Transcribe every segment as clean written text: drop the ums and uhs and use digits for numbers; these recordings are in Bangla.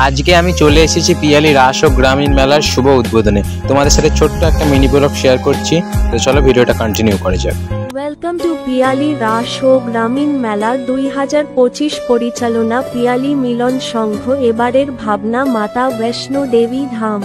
আজকে আমি চলে এসেছি পিয়ালি রাস ও গ্রামীণ মেলার শুভ উদ্বোধনে। তোমাদের সাথে ছোট্ট একটা মিনি ব্লগ শেয়ার করছি, তো চলো ভিডিওটা কন্টিনিউ করা যাক। ওয়েলকাম টু পিয়ালি রাস ও গ্রামীণ মেলা 2025 পরিচালনা পিয়ালি মিলন সংঘ। এবারের ভাবনা মাতা বৈষ্ণো দেবী ধাম।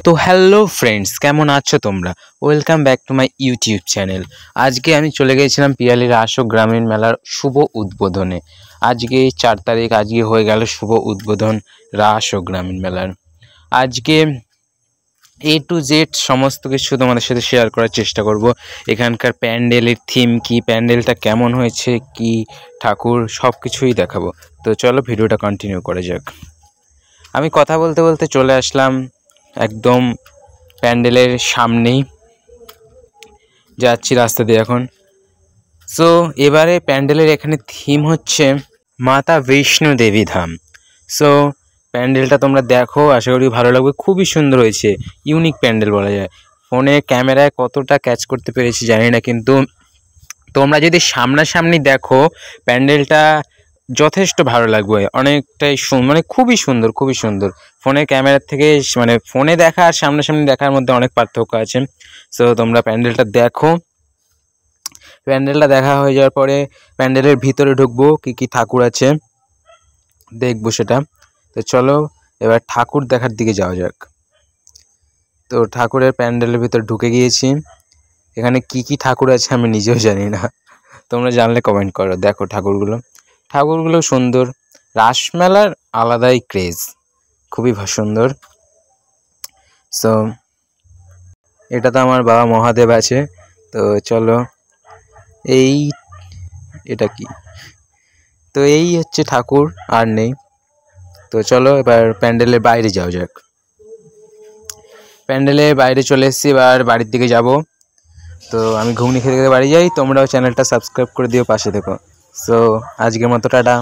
তো হ্যালো ফ্রেন্ডস, কেমন আছো তোমরা? Welcome back to my YouTube channel. আজকে আমি চলে গিয়েছিলাম পিয়ালি রাস ও গ্রামীণ মেলার শুভ উদ্বোধনে। আজকে 4 তারিখ, আজকে হয়ে গেল শুভ উদ্বোধন রাস ও গ্রামীণ মেলার। আজকে A to Z সমস্ত কিছু তোমাদের সাথে শেয়ার করার চেষ্টা করব। এখানকার প্যান্ডেলের থিম কি, প্যান্ডেলটা কেমন হয়েছে, কি ঠাকুর, সব কিছুই দেখাবো। তো চলো ভিডিওটা কন্টিনিউ করা যাক। আমি কথা বলতে বলতে চলে আসলাম একদম প্যান্ডেলের সামনেই, যাচ্ছি রাস্তা দিয়ে এখন। সো এবারে প্যান্ডেলের এখানে থিম হচ্ছে মাতা বৈষ্ণো দেবী ধাম। সো প্যান্ডেলটা তোমরা দেখো, আশা করি ভালো লাগবে। খুবই সুন্দর হয়েছে, ইউনিক প্যান্ডেল বলা যায়। ফোনে ক্যামেরায় কতটা ক্যাচ করতে পেরেছি জানি না, কিন্তু তোমরা যদি সামনাসামনি দেখো প্যান্ডেলটা যথেষ্ট ভালো লাগবে। অনেকটাই মানে খুবই সুন্দর, খুবই সুন্দর। ফোনের ক্যামেরার থেকে মানে ফোনে দেখা আর সামনাসামনি দেখার মধ্যে অনেক পার্থক্য আছে। সো তোমরা প্যান্ডেলটা দেখো। প্যান্ডেলটা দেখা হয়ে যাওয়ার পরে প্যান্ডেলের ভিতরে ঢুকবো, কি কি ঠাকুর আছে দেখবো সেটা। তো চলো এবার ঠাকুর দেখার দিকে যাওয়া যাক। তো ঠাকুরের প্যান্ডেলের ভিতর ঢুকে গিয়েছি। এখানে কি কি ঠাকুর আছে আমি নিজেও জানি না, তোমরা জানলে কমেন্ট করো। দেখো ঠাকুরগুলো সুন্দর। রাসমেলার আলাদাই ক্রেজ, খুবই সুন্দর। সো এটা তো আমার বাবা মহাদেব আছে। তো চলো এটা কি, তো এই হচ্ছে ঠাকুর, আর নেই। তো চলো এবার প্যান্ডেলের বাইরে যাওয়া যাক। প্যান্ডেলের বাইরে চলে এসেছি, এবার বাড়ির দিকে যাব। তো আমি ঘুগনি খেতে খেতে বাড়ি যাই। তোমরাও চ্যানেলটা সাবস্ক্রাইব করে দিও, পাশে থেকো। সো আজকের মতো টাটা।